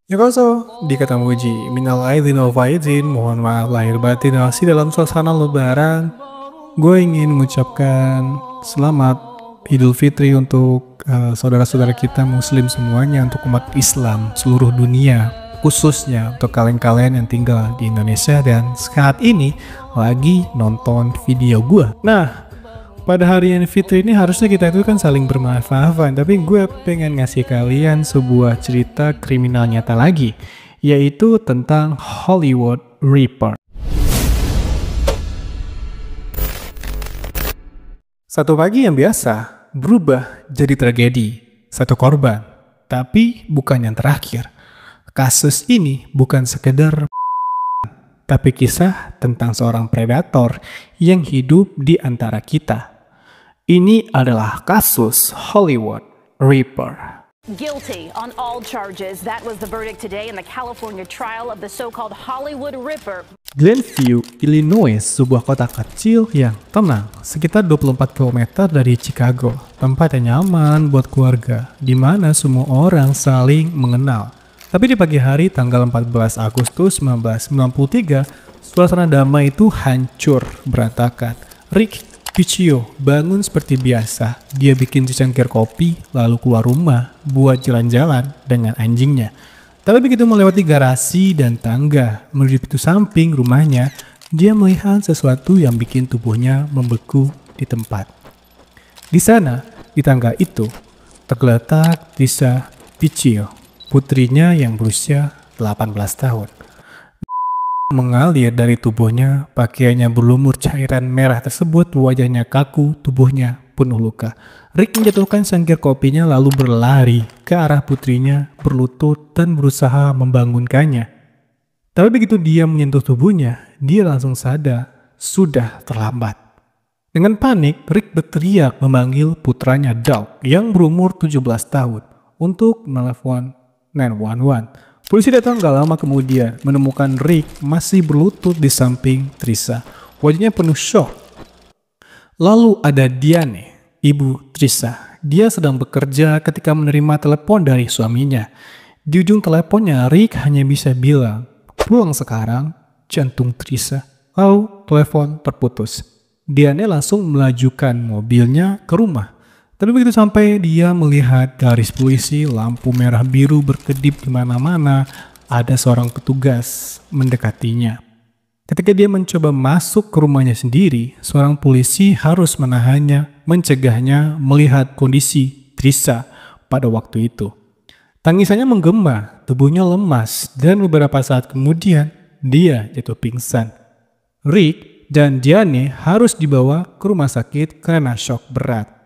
Yokoso, dikata Muji, minal aidin wal faizin, mohon maaf lahir batin masih dalam suasana lebaran. Gue ingin mengucapkan selamat Idul Fitri untuk saudara-saudara kita muslim semuanya, untuk umat Islam seluruh dunia, khususnya untuk kalian-kalian yang tinggal di Indonesia dan saat ini lagi nonton video gue. Nah, pada hari yang Fitri ini harusnya kita itu kan saling bermaaf-maafan, tapi gue pengen ngasih kalian sebuah cerita kriminal nyata lagi, yaitu tentang Hollywood Reaper. Satu pagi yang biasa berubah jadi tragedi. Satu korban, tapi bukan yang terakhir. Kasus ini bukan sekedar tapi kisah tentang seorang predator yang hidup di antara kita. Ini adalah kasus Hollywood Reaper. Guilty on all charges. That was the verdict today in the California trial of the so-called Hollywood Ripper. Glenview, Illinois, sebuah kota kecil yang tenang, sekitar 24 km dari Chicago. Tempat yang nyaman buat keluarga, di mana semua orang saling mengenal. Tapi di pagi hari tanggal 14 Agustus 1993, suasana damai itu hancur berantakan. Rick Piccio bangun seperti biasa. Dia bikin secangkir kopi, lalu keluar rumah buat jalan-jalan dengan anjingnya. Tapi begitu melewati garasi dan tangga menuju pintu samping rumahnya, dia melihat sesuatu yang bikin tubuhnya membeku di tempat. Di sana, di tangga itu, tergeletak Trisha Piccio, putrinya yang berusia 18 tahun. Mengalir dari tubuhnya, pakaiannya berlumur cairan merah tersebut, wajahnya kaku, tubuhnya penuh luka. Rick menjatuhkan cangkir kopinya lalu berlari ke arah putrinya, berlutut dan berusaha membangunkannya. Tapi begitu dia menyentuh tubuhnya, dia langsung sadar sudah terlambat. Dengan panik, Rick berteriak memanggil putranya Doug yang berumur 17 tahun untuk menelepon 911. Polisi datang gak lama kemudian menemukan Rick masih berlutut di samping Trisha. Wajahnya penuh shock. Lalu ada Diane, ibu Trisha. Dia sedang bekerja ketika menerima telepon dari suaminya. Di ujung teleponnya Rick hanya bisa bilang, "Pulang sekarang, jantung Trisha." Lalu telepon terputus. Diane langsung melajukan mobilnya ke rumah. Tapi begitu sampai dia melihat garis polisi, lampu merah biru berkedip di mana-mana, ada seorang petugas mendekatinya. Ketika dia mencoba masuk ke rumahnya sendiri, seorang polisi harus menahannya, mencegahnya melihat kondisi Trisha pada waktu itu. Tangisannya menggema, tubuhnya lemas, dan beberapa saat kemudian dia jatuh pingsan. Rick dan Diane harus dibawa ke rumah sakit karena shock berat.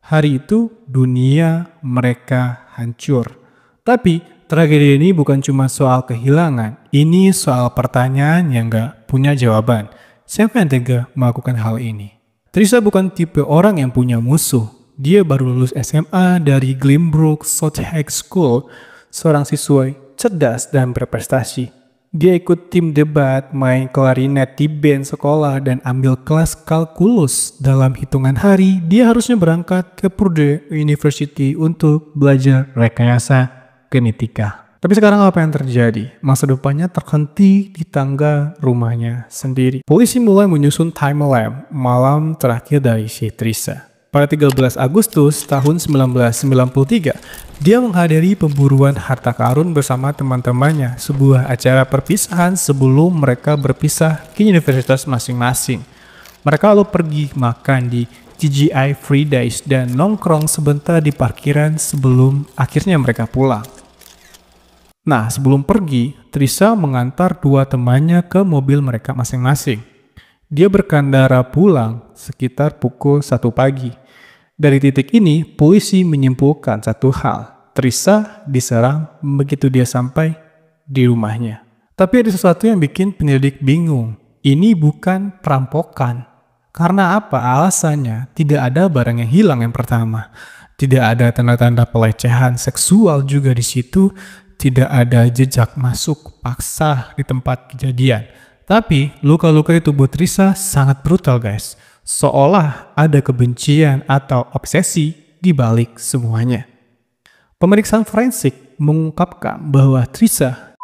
Hari itu dunia mereka hancur. Tapi tragedi ini bukan cuma soal kehilangan. Ini soal pertanyaan yang gak punya jawaban. Siapa yang tega melakukan hal ini? Trisha bukan tipe orang yang punya musuh. Dia baru lulus SMA dari Glenbrook South High School. Seorang siswa cerdas dan berprestasi. Dia ikut tim debat, main klarinet di band sekolah, dan ambil kelas kalkulus. Dalam hitungan hari, dia harusnya berangkat ke Purdue University untuk belajar rekayasa genetika. Tapi sekarang apa yang terjadi? Masa depannya terhenti di tangga rumahnya sendiri. Polisi mulai menyusun timeline malam terakhir dari si Trisha. Pada 13 Agustus tahun 1993, dia menghadiri pemburuan harta karun bersama teman-temannya, sebuah acara perpisahan sebelum mereka berpisah ke universitas masing-masing. Mereka lalu pergi makan di TGI Fridays dan nongkrong sebentar di parkiran sebelum akhirnya mereka pulang. Nah, sebelum pergi, Trisha mengantar dua temannya ke mobil mereka masing-masing. Dia berkendara pulang sekitar pukul 1 pagi. Dari titik ini, polisi menyimpulkan satu hal. Trisha diserang begitu dia sampai di rumahnya. Tapi ada sesuatu yang bikin penyelidik bingung. Ini bukan perampokan. Karena apa? Alasannya tidak ada barang yang hilang yang pertama. Tidak ada tanda-tanda pelecehan seksual juga di situ. Tidak ada jejak masuk paksa di tempat kejadian. Tapi luka-luka di tubuh Trisha sangat brutal, guys. Seolah ada kebencian atau obsesi di balik semuanya. Pemeriksaan forensik mengungkapkan bahwa Trisha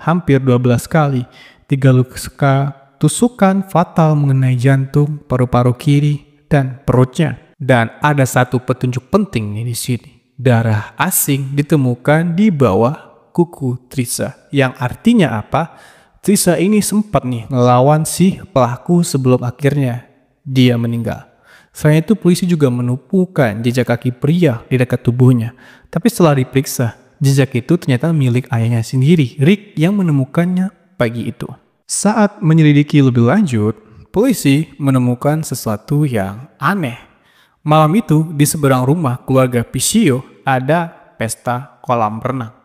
hampir 12 kali, 3 luka tusukan fatal mengenai jantung, paru-paru kiri, dan perutnya. Dan ada satu petunjuk penting nih di sini. Darah asing ditemukan di bawah kuku Trisha. Yang artinya apa? Trisha ini sempat nih ngelawan si pelaku sebelum akhirnya dia meninggal. Selain itu, polisi juga menemukan jejak kaki pria di dekat tubuhnya. Tapi setelah diperiksa, jejak itu ternyata milik ayahnya sendiri, Rick, yang menemukannya pagi itu. Saat menyelidiki lebih lanjut, polisi menemukan sesuatu yang aneh. Malam itu, di seberang rumah keluarga Piccio ada pesta kolam renang.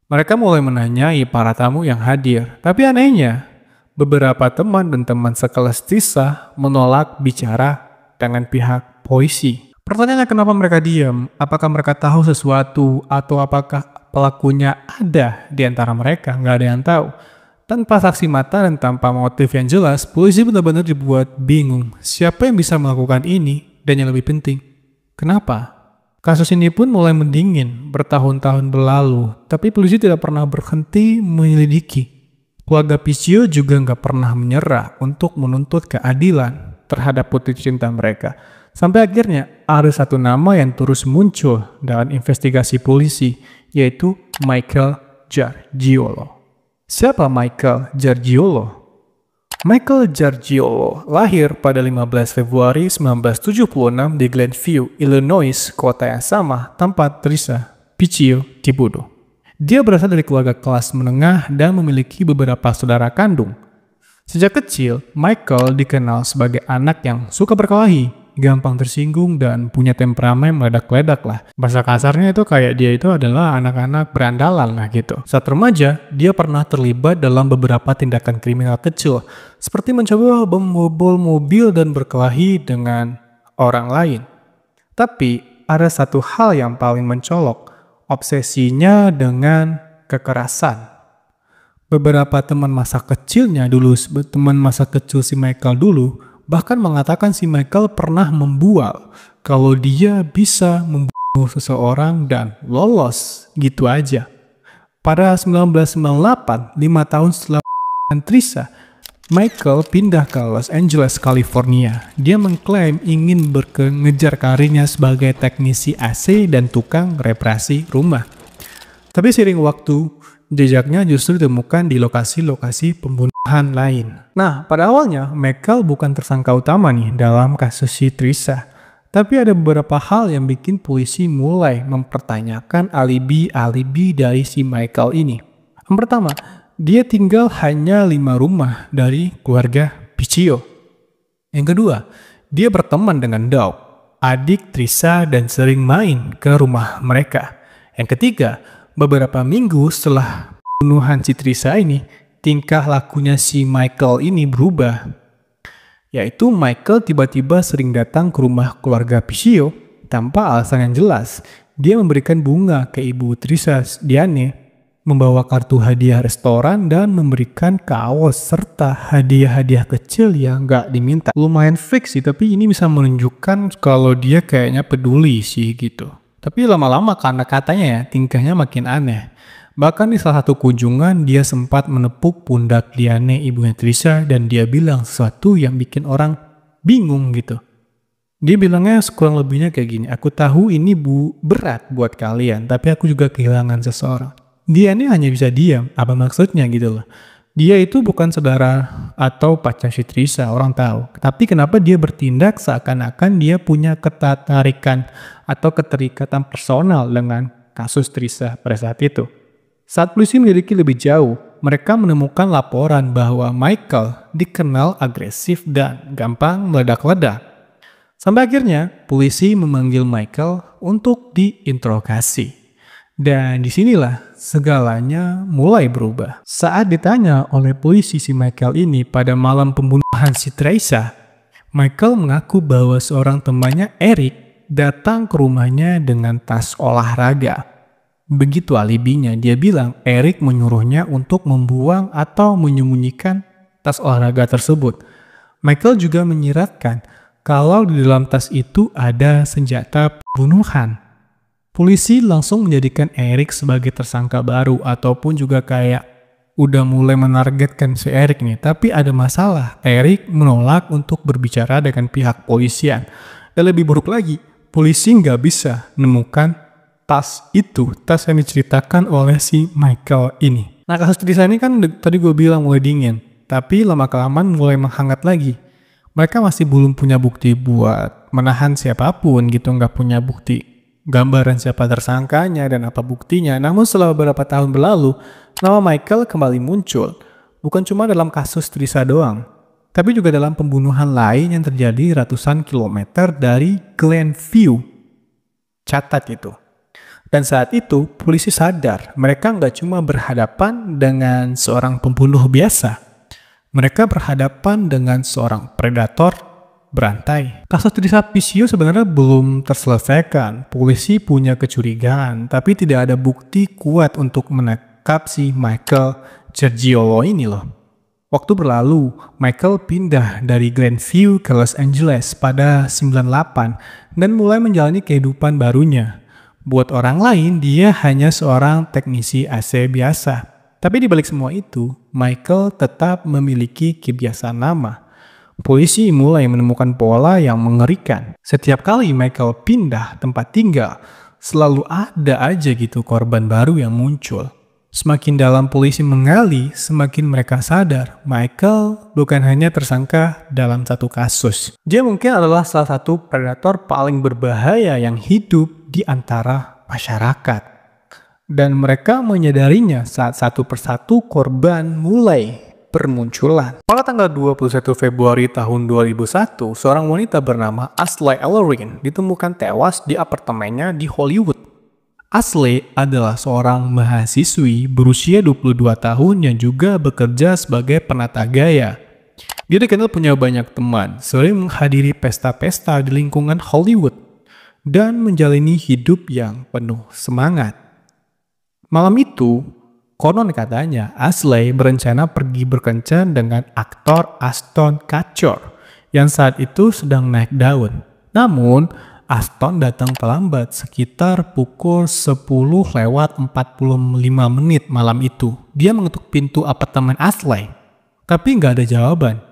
Mereka mulai menanyai para tamu yang hadir, tapi anehnya, beberapa teman dan teman sekelas Trisha menolak bicara dengan pihak polisi. Pertanyaannya, kenapa mereka diam? Apakah mereka tahu sesuatu atau apakah pelakunya ada di antara mereka? Nggak ada yang tahu. Tanpa saksi mata dan tanpa motif yang jelas, polisi benar-benar dibuat bingung. Siapa yang bisa melakukan ini? Dan yang lebih penting, kenapa? Kasus ini pun mulai mendingin bertahun-tahun berlalu, tapi polisi tidak pernah berhenti menyelidiki. Keluarga Piccio juga nggak pernah menyerah untuk menuntut keadilan terhadap putri cinta mereka. Sampai akhirnya ada satu nama yang terus muncul dalam investigasi polisi, yaitu Michael Gargiulo. Siapa Michael Gargiulo? Michael Gargiulo lahir pada 15 Februari 1976 di Glenview, Illinois, kota yang sama tempat Trisha Piccio dibunuh. Dia berasal dari keluarga kelas menengah dan memiliki beberapa saudara kandung. Sejak kecil, Michael dikenal sebagai anak yang suka berkelahi, gampang tersinggung, dan punya temperamen meledak-ledak lah. Bahasa kasarnya itu kayak dia itu adalah anak-anak berandalan lah gitu. Saat remaja, dia pernah terlibat dalam beberapa tindakan kriminal kecil, seperti mencoba membobol mobil dan berkelahi dengan orang lain. Tapi ada satu hal yang paling mencolok, obsesinya dengan kekerasan. Beberapa teman masa kecilnya dulu, teman masa kecil si Michael dulu, bahkan mengatakan si Michael pernah membual kalau dia bisa membunuh seseorang dan lolos gitu aja. Pada 1998, 5 tahun setelah Trisha, Michael pindah ke Los Angeles, California. Dia mengklaim ingin mengejar karirnya sebagai teknisi AC dan tukang reparasi rumah. Tapi seiring waktu, jejaknya justru ditemukan di lokasi-lokasi pembunuhan lain. Nah, pada awalnya, Michael bukan tersangka utama nih dalam kasus si Trisha. Tapi ada beberapa hal yang bikin polisi mulai mempertanyakan alibi-alibi dari si Michael ini. Yang pertama, dia tinggal hanya 5 rumah dari keluarga Piccio. Yang kedua, dia berteman dengan Doug, adik Trisha, dan sering main ke rumah mereka. Yang ketiga, beberapa minggu setelah pembunuhan si Trisha ini, tingkah lakunya si Michael ini berubah. Yaitu Michael tiba-tiba sering datang ke rumah keluarga Piccio tanpa alasan yang jelas. Dia memberikan bunga ke ibu Trisha, Diane, membawa kartu hadiah restoran, dan memberikan kaos serta hadiah-hadiah kecil yang gak diminta. Lumayan fix sih, tapi ini bisa menunjukkan kalau dia kayaknya peduli sih gitu. Tapi lama-lama karena katanya ya tingkahnya makin aneh. Bahkan di salah satu kunjungan dia sempat menepuk pundak Diane, ibunya Trisha, dan dia bilang sesuatu yang bikin orang bingung gitu. Dia bilangnya kurang lebihnya kayak gini, aku tahu ini berat buat kalian, tapi aku juga kehilangan seseorang. Diane hanya bisa diam, apa maksudnya gitu loh. Dia itu bukan saudara atau pacar si Trisha, orang tahu. Tapi kenapa dia bertindak seakan-akan dia punya ketertarikan atau keterikatan personal dengan kasus Trisha pada saat itu. Saat polisi menyelidiki lebih jauh, mereka menemukan laporan bahwa Michael dikenal agresif dan gampang meledak-ledak. Sampai akhirnya, polisi memanggil Michael untuk diinterogasi. Dan disinilah segalanya mulai berubah. Saat ditanya oleh polisi si Michael ini pada malam pembunuhan si Trisha, Michael mengaku bahwa seorang temannya, Eric, datang ke rumahnya dengan tas olahraga. Begitu alibinya, dia bilang Eric menyuruhnya untuk membuang atau menyembunyikan tas olahraga tersebut. Michael juga menyiratkan kalau di dalam tas itu ada senjata pembunuhan. Polisi langsung menjadikan Eric sebagai tersangka baru ataupun juga kayak udah mulai menargetkan si Eric nih. Tapi ada masalah, Eric menolak untuk berbicara dengan pihak polisian. Dan lebih buruk lagi, polisi nggak bisa menemukan tas itu, tas yang diceritakan oleh si Michael ini. Nah, kasus Trisha ini kan tadi gue bilang mulai dingin, tapi lama-kelamaan mulai menghangat lagi. Mereka masih belum punya bukti buat menahan siapapun gitu, nggak punya bukti gambaran siapa tersangkanya dan apa buktinya. Namun setelah beberapa tahun berlalu, nama Michael kembali muncul. Bukan cuma dalam kasus Trisha doang, tapi juga dalam pembunuhan lain yang terjadi ratusan kilometer dari Glenview. Catat itu. Dan saat itu, polisi sadar mereka nggak cuma berhadapan dengan seorang pembunuh biasa. Mereka berhadapan dengan seorang predator berantai. Kasus Trisha Pizio sebenarnya belum terselesaikan. Polisi punya kecurigaan, tapi tidak ada bukti kuat untuk menangkap si Michael Gargiulo ini loh. Waktu berlalu, Michael pindah dari Glenview ke Los Angeles pada 98 dan mulai menjalani kehidupan barunya. Buat orang lain, dia hanya seorang teknisi AC biasa. Tapi di balik semua itu, Michael tetap memiliki kebiasaan lama. Polisi mulai menemukan pola yang mengerikan. Setiap kali Michael pindah tempat tinggal, selalu ada aja gitu korban baru yang muncul. Semakin dalam polisi menggali, semakin mereka sadar Michael bukan hanya tersangka dalam satu kasus. Dia mungkin adalah salah satu predator paling berbahaya yang hidup di antara masyarakat. Dan mereka menyadarinya saat satu persatu korban mulai bermunculan. Pada tanggal 21 Februari tahun 2001, seorang wanita bernama Ashley Ellerin ditemukan tewas di apartemennya di Hollywood. Ashley adalah seorang mahasiswi berusia 22 tahun yang juga bekerja sebagai penata gaya. Dia dikenal punya banyak teman, sering menghadiri pesta-pesta di lingkungan Hollywood, dan menjalani hidup yang penuh semangat. Malam itu, konon katanya Ashley berencana pergi berkencan dengan aktor Ashton Kutcher yang saat itu sedang naik daun. Namun, Ashton datang terlambat sekitar pukul 10:45 malam itu. Dia mengetuk pintu apartemen Ashley, tapi nggak ada jawaban.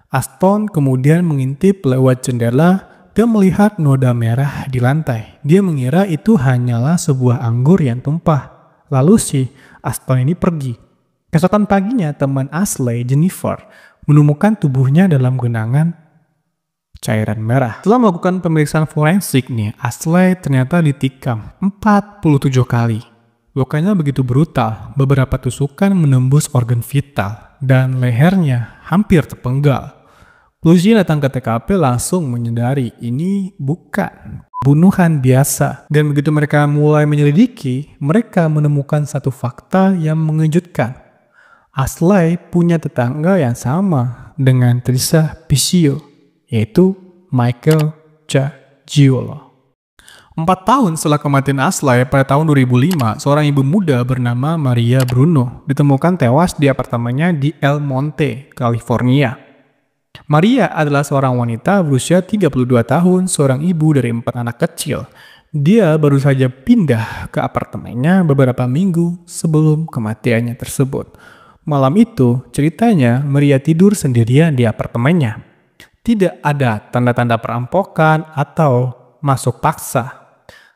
Ashton kemudian mengintip lewat jendela dan melihat noda merah di lantai. Dia mengira itu hanyalah sebuah anggur yang tumpah. Lalu si Ashton ini pergi. Keesokan paginya, teman Ashley, Jennifer, menemukan tubuhnya dalam genangan cairan merah. Setelah melakukan pemeriksaan forensik nih, Ashley ternyata ditikam 47 kali. Lukanya begitu brutal, beberapa tusukan menembus organ vital, dan lehernya hampir terpenggal. Polisi datang ke TKP langsung menyadari ini bukan pembunuhan biasa. Dan begitu mereka mulai menyelidiki, mereka menemukan satu fakta yang mengejutkan. Ashley punya tetangga yang sama dengan Trisha Pizio, yaitu Michael Gargiulo. 4 tahun setelah kematian Ashley pada tahun 2005, seorang ibu muda bernama Maria Bruno ditemukan tewas di apartemennya di El Monte, California. Maria adalah seorang wanita berusia 32 tahun, seorang ibu dari 4 anak kecil. Dia baru saja pindah ke apartemennya beberapa minggu sebelum kematiannya tersebut. Malam itu, ceritanya Maria tidur sendirian di apartemennya. Tidak ada tanda-tanda perampokan atau masuk paksa.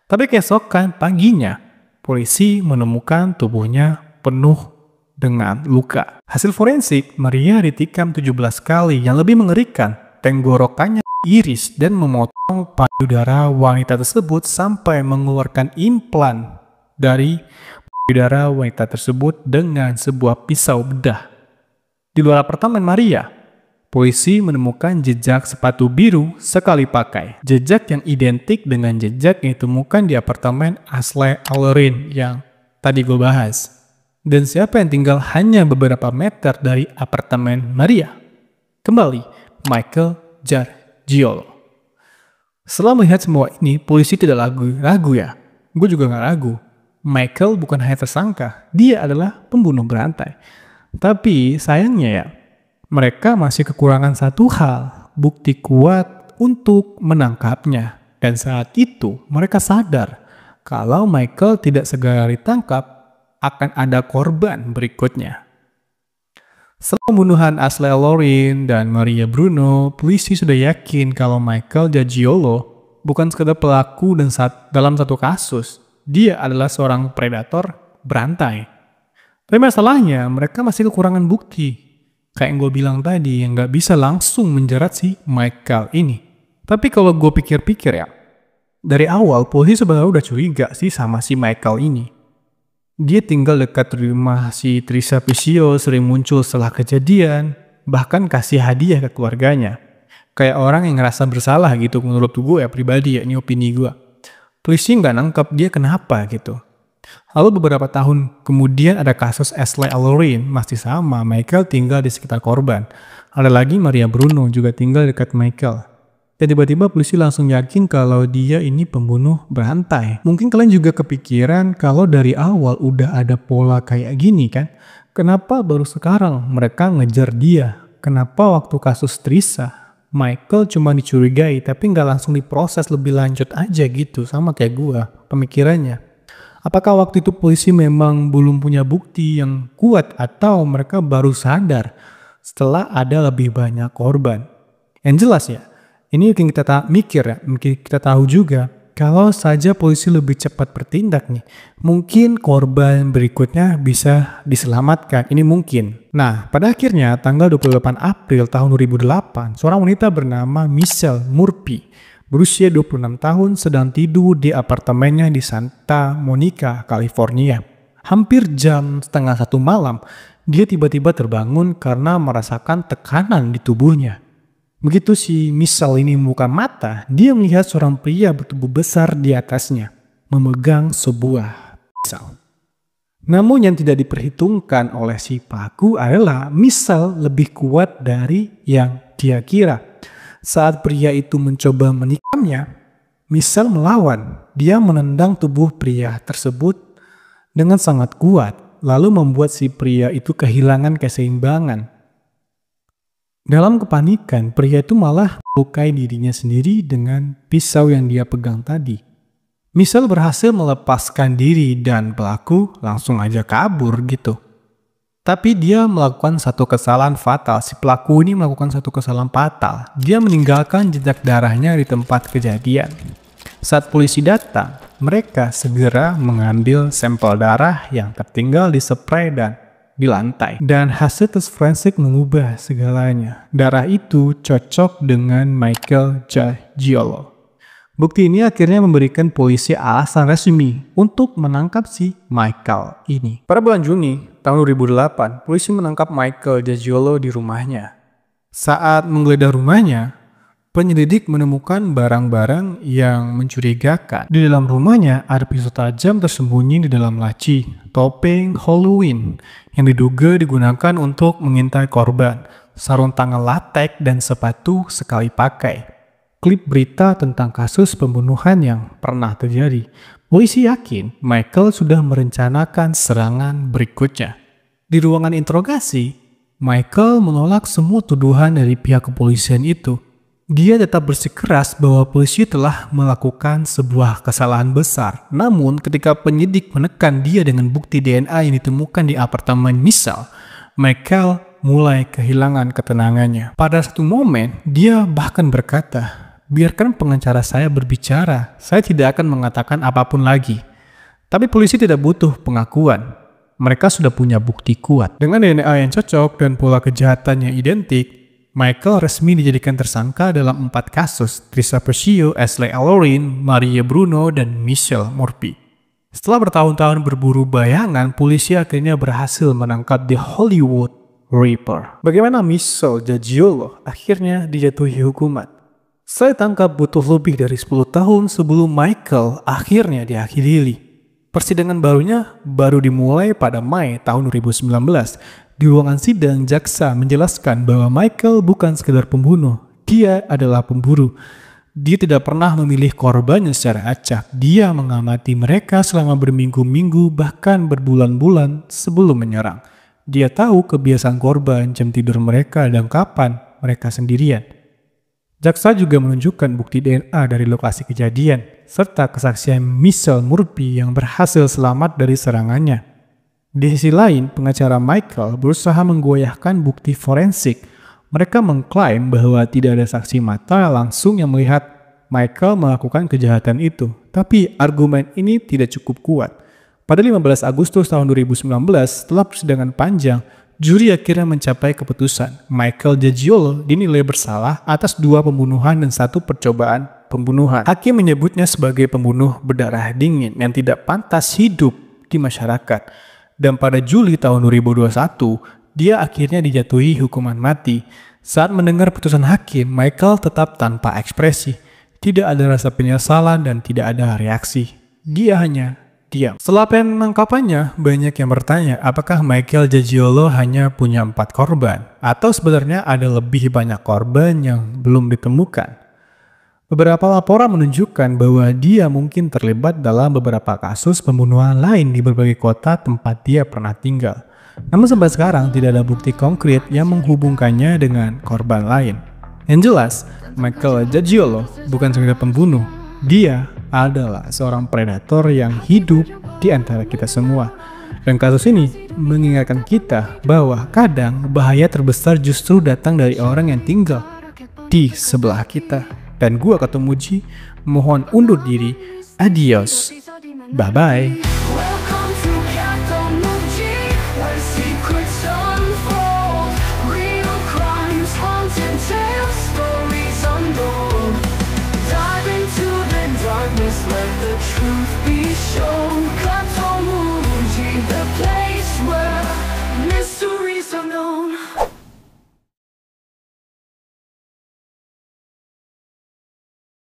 Tapi keesokan paginya, polisi menemukan tubuhnya penuh dengan luka. Hasil forensik, Maria ditikam 17 kali. Yang lebih mengerikan, tenggorokannya iris dan memotong payudara wanita tersebut sampai mengeluarkan implan dari payudara wanita tersebut dengan sebuah pisau bedah. Di luar apartemen Maria, polisi menemukan jejak sepatu biru sekali pakai. Jejak yang identik dengan jejak yang ditemukan di apartemen Ashley Ellerin yang tadi gue bahas. Dan siapa yang tinggal hanya beberapa meter dari apartemen Maria? Kembali, Michael Gargiulo. Setelah melihat semua ini, polisi tidak ragu ya. Gue juga gak ragu. Michael bukan hanya tersangka, dia adalah pembunuh berantai. Tapi sayangnya ya, mereka masih kekurangan satu hal, bukti kuat untuk menangkapnya. Dan saat itu mereka sadar Kalau Michael tidak segera ditangkap, akan ada korban berikutnya. Setelah pembunuhan Ashley Lauren dan Maria Bruno, polisi sudah yakin kalau Michael Jaggiolo bukan sekedar pelaku dalam satu kasus. Dia adalah seorang predator berantai. Tapi masalahnya, mereka masih kekurangan bukti. Kayak yang gue bilang tadi, yang gak bisa langsung menjerat si Michael ini. Tapi kalau gue pikir-pikir ya, dari awal polisi sebenarnya udah curiga sih sama si Michael ini. Dia tinggal dekat rumah si Trisha Pizio, sering muncul setelah kejadian, bahkan kasih hadiah ke keluarganya. Kayak orang yang ngerasa bersalah gitu menurut gue ya pribadi ya, ini opini gue. Polisi nggak nangkep dia kenapa gitu. Lalu beberapa tahun kemudian ada kasus Ashley Lauren, masih sama, Michael tinggal di sekitar korban. Ada lagi Maria Bruno juga tinggal dekat Michael. Dan tiba-tiba polisi langsung yakin kalau dia ini pembunuh berantai. Mungkin kalian juga kepikiran kalau dari awal udah ada pola kayak gini kan? Kenapa baru sekarang mereka ngejar dia? Kenapa waktu kasus Trisha, Michael cuma dicurigai tapi nggak langsung diproses lebih lanjut aja gitu, sama kayak gua pemikirannya. Apakah waktu itu polisi memang belum punya bukti yang kuat atau mereka baru sadar setelah ada lebih banyak korban? Yang jelas ya, ini mungkin kita tahu juga kalau saja polisi lebih cepat bertindak nih, mungkin korban berikutnya bisa diselamatkan. Ini mungkin. Nah, pada akhirnya tanggal 28 April tahun 2008, seorang wanita bernama Michelle Murphy, berusia 26 tahun, sedang tidur di apartemennya di Santa Monica, California. Hampir jam setengah 1 malam, dia tiba-tiba terbangun karena merasakan tekanan di tubuhnya. Begitu si Michelle ini membuka mata, dia melihat seorang pria bertubuh besar di atasnya, memegang sebuah pisau. Namun yang tidak diperhitungkan oleh si pelaku adalah Michelle lebih kuat dari yang dia kira. Saat pria itu mencoba menikamnya, Michelle melawan. Dia menendang tubuh pria tersebut dengan sangat kuat, lalu membuat si pria itu kehilangan keseimbangan. Dalam kepanikan, pria itu malah melukai dirinya sendiri dengan pisau yang dia pegang tadi. Michelle berhasil melepaskan diri dan pelaku langsung aja kabur gitu. Tapi dia melakukan satu kesalahan fatal. Si pelaku ini melakukan satu kesalahan fatal. Dia meninggalkan jejak darahnya di tempat kejadian. Saat polisi datang, mereka segera mengambil sampel darah yang tertinggal di spray dan di lantai. Dan hasil tes forensik mengubah segalanya. Darah itu cocok dengan Michael Jaggiolo. Bukti ini akhirnya memberikan polisi alasan resmi untuk menangkap si Michael ini. Pada bulan Juni tahun 2008, polisi menangkap Michael Jaggiolo di rumahnya. Saat menggeledah rumahnya, penyelidik menemukan barang-barang yang mencurigakan. Di dalam rumahnya ada pisau tajam tersembunyi di dalam laci, topeng Halloween yang diduga digunakan untuk mengintai korban, sarung tangan latex dan sepatu sekali pakai. Klip berita tentang kasus pembunuhan yang pernah terjadi. Polisi yakin Michael sudah merencanakan serangan berikutnya. Di ruangan interogasi, Michael menolak semua tuduhan dari pihak kepolisian itu. Dia tetap bersikeras bahwa polisi telah melakukan sebuah kesalahan besar. Namun ketika penyidik menekan dia dengan bukti DNA yang ditemukan di apartemen Michelle, Michael mulai kehilangan ketenangannya. Pada satu momen, dia bahkan berkata, "Biarkan pengacara saya berbicara, saya tidak akan mengatakan apapun lagi." Tapi polisi tidak butuh pengakuan. Mereka sudah punya bukti kuat. Dengan DNA yang cocok dan pola kejahatan yang identik, Michael resmi dijadikan tersangka dalam 4 kasus: Trisha Pizio, Ashley Lauren, Maria Bruno, dan Michelle Murphy. Setelah bertahun-tahun berburu bayangan, polisi akhirnya berhasil menangkap The Hollywood Ripper. Bagaimana Michelle Jaggiolo akhirnya dijatuhi hukuman? Saya tangkap butuh lebih dari 10 tahun sebelum Michael akhirnya diadili. Persidangan barunya baru dimulai pada Mei tahun 2019. Di ruangan sidang, jaksa menjelaskan bahwa Michael bukan sekedar pembunuh, dia adalah pemburu. Dia tidak pernah memilih korbannya secara acak. Dia mengamati mereka selama berminggu-minggu bahkan berbulan-bulan sebelum menyerang. Dia tahu kebiasaan korban, jam tidur mereka, dan kapan mereka sendirian. Jaksa juga menunjukkan bukti DNA dari lokasi kejadian, serta kesaksian Michelle Murphy yang berhasil selamat dari serangannya. Di sisi lain, pengacara Michael berusaha menggoyahkan bukti forensik. Mereka mengklaim bahwa tidak ada saksi mata langsung yang melihat Michael melakukan kejahatan itu. Tapi argumen ini tidak cukup kuat. Pada 15 Agustus tahun 2019, setelah persidangan panjang, juri akhirnya mencapai keputusan. Michael Jaggiolo dinilai bersalah atas 2 pembunuhan dan 1 percobaan pembunuhan. Hakim menyebutnya sebagai pembunuh berdarah dingin yang tidak pantas hidup di masyarakat. Dan pada Juli tahun 2021, dia akhirnya dijatuhi hukuman mati. Saat mendengar putusan hakim, Michael tetap tanpa ekspresi. Tidak ada rasa penyesalan dan tidak ada reaksi. Dia hanya diam. Setelah penangkapannya, banyak yang bertanya apakah Michael Jaggiolo hanya punya 4 korban atau sebenarnya ada lebih banyak korban yang belum ditemukan. Beberapa laporan menunjukkan bahwa dia mungkin terlibat dalam beberapa kasus pembunuhan lain di berbagai kota tempat dia pernah tinggal. Namun sampai sekarang tidak ada bukti konkret yang menghubungkannya dengan korban lain. Yang jelas, Michael Jaggiolo bukan sekedar pembunuh. Dia adalah seorang predator yang hidup di antara kita semua. Dan kasus ini mengingatkan kita bahwa kadang bahaya terbesar justru datang dari orang yang tinggal di sebelah kita. Dan gua Katomuji mohon undur diri. Adios. Bye-bye. Let the truth be